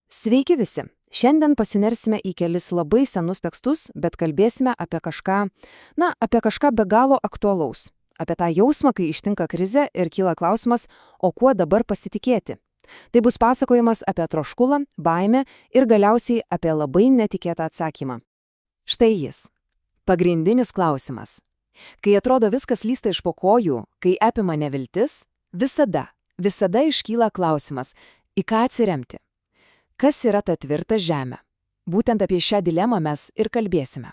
Sveiki visi! Šiandien pasinersime į kelis labai senus tekstus, bet kalbėsime apie kažką be galo aktualaus. Apie tą jausmą, kai ištinka krizė ir kyla klausimas, o kuo dabar pasitikėti. Tai bus pasakojimas apie troškulą, baimę ir galiausiai apie labai netikėtą atsakymą. Štai jis. Pagrindinis klausimas. Kai atrodo viskas lysta iš po kojų, kai apima neviltis, visada iškyla klausimas, į ką atsiremti. Kas yra ta tvirta žemė? Būtent apie šią dilemą mes ir kalbėsime.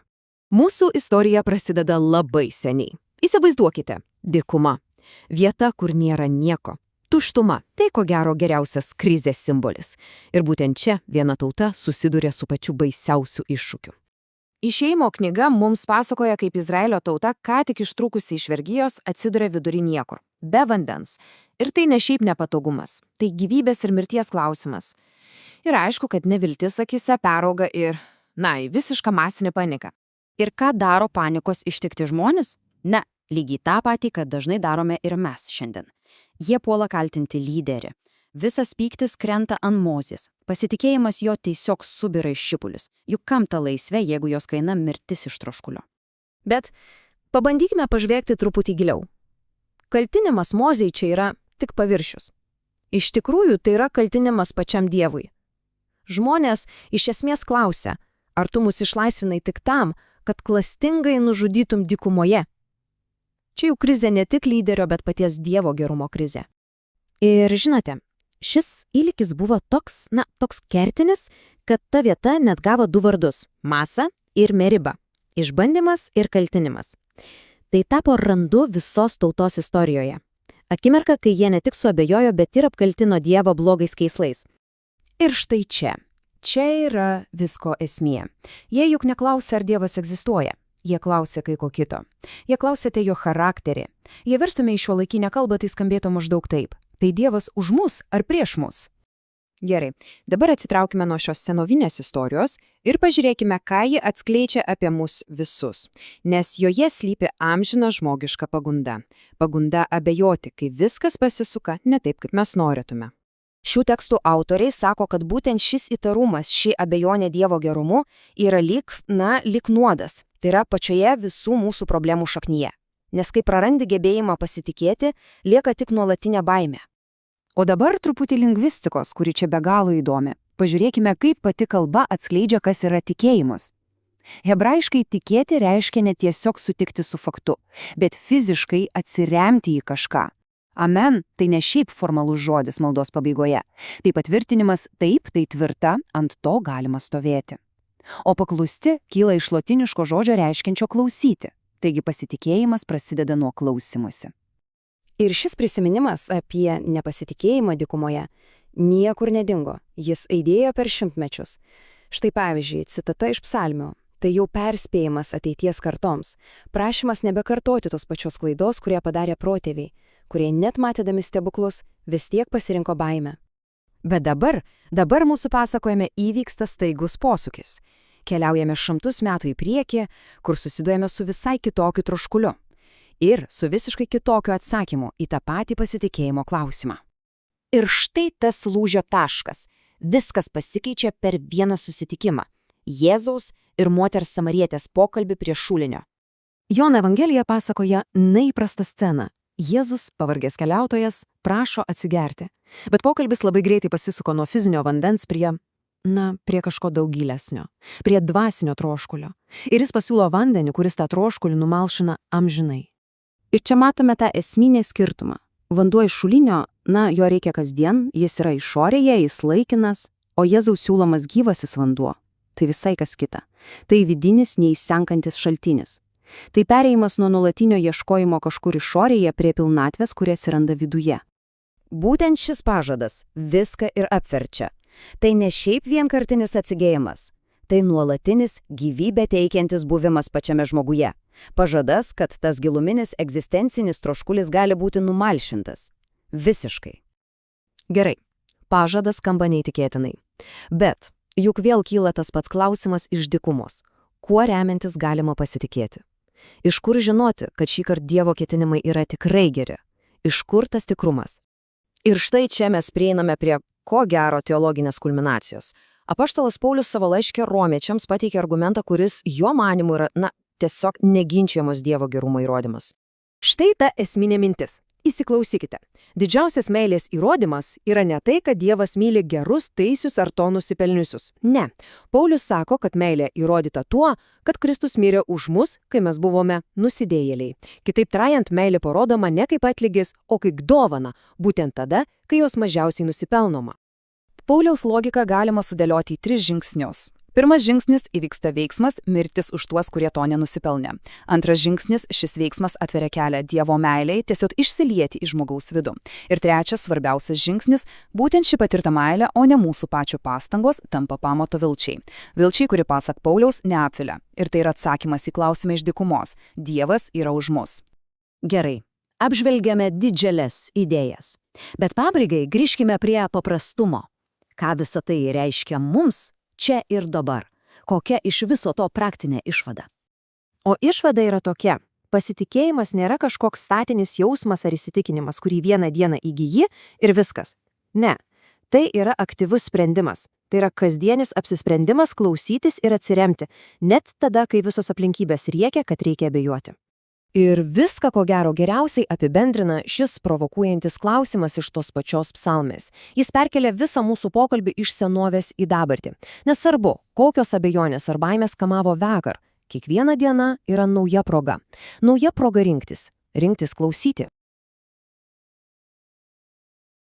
Mūsų istorija prasideda labai seniai. Įsivaizduokite, dykuma. Vieta, kur nėra nieko. Tuštuma. Tai ko gero geriausias krizės simbolis. Ir būtent čia viena tauta susiduria su pačiu baisiausiu iššūkiu. Išėjimo knyga mums pasakoja, kaip Izraelio tauta, ką tik ištrūkusi iš vergijos, atsiduria vidury niekur, be vandens. Ir tai ne šiaip nepatogumas, tai gyvybės ir mirties klausimas. Ir aišku, kad neviltis akise perauga į visišką masinę paniką. Ir ką daro panikos ištikti žmonės? Lygiai tą patį, kad dažnai darome ir mes šiandien. Jie puola kaltinti lyderį. Visas pyktis krenta ant Mozės. Pasitikėjimas jo tiesiog subira iš šipulius. Juk kam ta laisvė, jeigu jos kaina mirtis iš troškulio? Bet pabandykime pažvelgti truputį giliau. Kaltinimas Mozei čia yra tik paviršius. Iš tikrųjų, tai yra kaltinimas pačiam Dievui. Žmonės iš esmės klausia, ar tu mus išlaisvinai tik tam, kad klastingai nužudytum dykumoje. Čia jau krizė ne tik lyderio, bet paties Dievo gerumo krizė. Ir žinote, šis įvykis buvo toks kertinis, kad ta vieta net gavo du vardus – Masa ir Meriba – išbandymas ir kaltinimas. Tai tapo randu visos tautos istorijoje. Akimirka, kai jie ne tik suabejojo, bet ir apkaltino Dievą blogais keislais. Ir štai čia yra visko esmė. Jie juk neklausia, ar Dievas egzistuoja. Jie klausia kai ko kito. Jie klausia apie jo charakterį. Jei verstume į šiuolaikinę kalbą, tai skambėtų maždaug taip. Tai Dievas už mus ar prieš mus? Gerai, dabar atsitraukime nuo šios senovinės istorijos ir pažiūrėkime, ką ji atskleidžia apie mus visus. Nes joje slypi amžina žmogiška pagunda. Pagunda abejoti, kai viskas pasisuka ne taip, kaip mes norėtume. Šių tekstų autoriai sako, kad būtent šis įtarumas, ši abejonė Dievo gerumu yra lyg nuodas. Tai yra pačioje visų mūsų problemų šaknyje. Nes kai prarandi gebėjimą pasitikėti, lieka tik nuolatinė baimė. O dabar truputį lingvistikos, kuri čia be galo įdomi. Pažiūrėkime, kaip pati kalba atskleidžia, kas yra tikėjimas. Hebrajiškai tikėti reiškia ne tiesiog sutikti su faktu, bet fiziškai atsiremti į kažką. Amen – tai ne šiaip formalus žodis maldos pabaigoje. Tai patvirtinimas taip, tai tvirta, ant to galima stovėti. O paklusti kyla iš lotiniško žodžio reiškiančio klausyti. Taigi pasitikėjimas prasideda nuo klausimusi. Ir šis prisiminimas apie nepasitikėjimą dykumoje niekur nedingo. Jis aidėjo per šimtmečius. Štai pavyzdžiui, citata iš psalmių. Tai jau perspėjimas ateities kartoms. Prašymas nebekartoti tos pačios klaidos, kurie padarė protėviai, kurie net matydami stebuklus vis tiek pasirinko baimę. Bet dabar mūsų pasakojime įvyksta staigus posūkis. Keliaujame šimtus metų į priekį, kur susiduriame su visai kitokiu troškuliu. Ir su visiškai kitokiu atsakymu į tą patį pasitikėjimo klausimą. Ir štai tas lūžio taškas. Viskas pasikeičia per vieną susitikimą. Jėzaus ir moters samarietės pokalbį prie šulinio. Jono Evangelija pasakoja neįprastą sceną. Jėzus, pavargęs keliautojas, prašo atsigerti. Bet pokalbis labai greitai pasisuko nuo fizinio vandens prie kažko daug gilesnio, prie dvasinio troškulio. Ir jis pasiūlo vandenį, kuris tą troškulį numalšina amžinai. Ir čia matome tą esminį skirtumą. Vanduo iš šulinio, jo reikia kasdien, jis yra išorėje, jis laikinas, o Jėzaus siūlomas gyvasis vanduo – tai visai kas kita. Tai vidinis, neišsenkantis šaltinis. Tai perėjimas nuo nuolatinio ieškojimo kažkur išorėje prie pilnatvės, kurie atsiranda viduje. Būtent šis pažadas viską ir apverčia. Tai ne šiaip vienkartinis atsigėjimas. Tai nuolatinis gyvybę teikiantis buvimas pačiame žmoguje. Pažadas, kad tas giluminis egzistencinis troškulis gali būti numalšintas. Visiškai. Gerai, pažadas skamba neįtikėtinai. Bet juk vėl kyla tas pats klausimas iš dykumos. Kuo remiantis galima pasitikėti? Iš kur žinoti, kad šįkart Dievo ketinimai yra tikrai geri? Iš kur tas tikrumas? Ir štai čia mes prieiname prie ko gero teologinės kulminacijos. Apaštalas Paulius savo laiške romiečiams pateikė argumentą, kuris jo manimu yra, tiesiog neginčiamas Dievo gerumo įrodymas. Štai ta esminė mintis. Įsiklausykite. Didžiausias meilės įrodymas yra ne tai, kad Dievas myli gerus, teisius ar to nusipelniusius. Ne. Paulius sako, kad meilė įrodyta tuo, kad Kristus mirė už mus, kai mes buvome nusidėjėliai. Kitaip tariant, meilė parodoma ne kaip atlygis, o kaip dovana, būtent tada, kai jos mažiausiai nusipelnoma. Pauliaus logiką galima sudėlioti į 3 žingsnius. Pirmas žingsnis – įvyksta veiksmas, mirtis už tuos, kurie to nenusipelnė. Antras žingsnis – šis veiksmas atveria kelią Dievo meilei, tiesiog išsilieti į žmogaus vidų. Ir trečias svarbiausias žingsnis – būtent ši patirta meilė, o ne mūsų pačių pastangos, tampa pamato vilčiai. Vilčiai, kuri, pasak Pauliaus, neapvilia. Ir tai yra atsakymas į klausimą iš dykumos – Dievas yra už mus. Gerai, apžvelgiame didžiules idėjas. Bet pabaigai grįžkime prie paprastumo. Ką visa tai reiškia mums? Čia ir dabar. Kokia iš viso to praktinė išvada? O išvada yra tokia. Pasitikėjimas nėra kažkoks statinis jausmas ar įsitikinimas, kurį vieną dieną įgyji ir viskas. Ne. Tai yra aktyvus sprendimas. Tai yra kasdienis apsisprendimas klausytis ir atsiremti, net tada, kai visos aplinkybės riekia, kad reikia abejoti. Ir viską, ko gero, geriausiai apibendrina šis provokuojantis klausimas iš tos pačios psalmės. Jis perkelia visą mūsų pokalbį iš senovės į dabartį. Nesvarbu, kokios abejonės ar baimės kamavo vakar, kiekviena diena yra nauja proga. Nauja proga rinktis klausyti.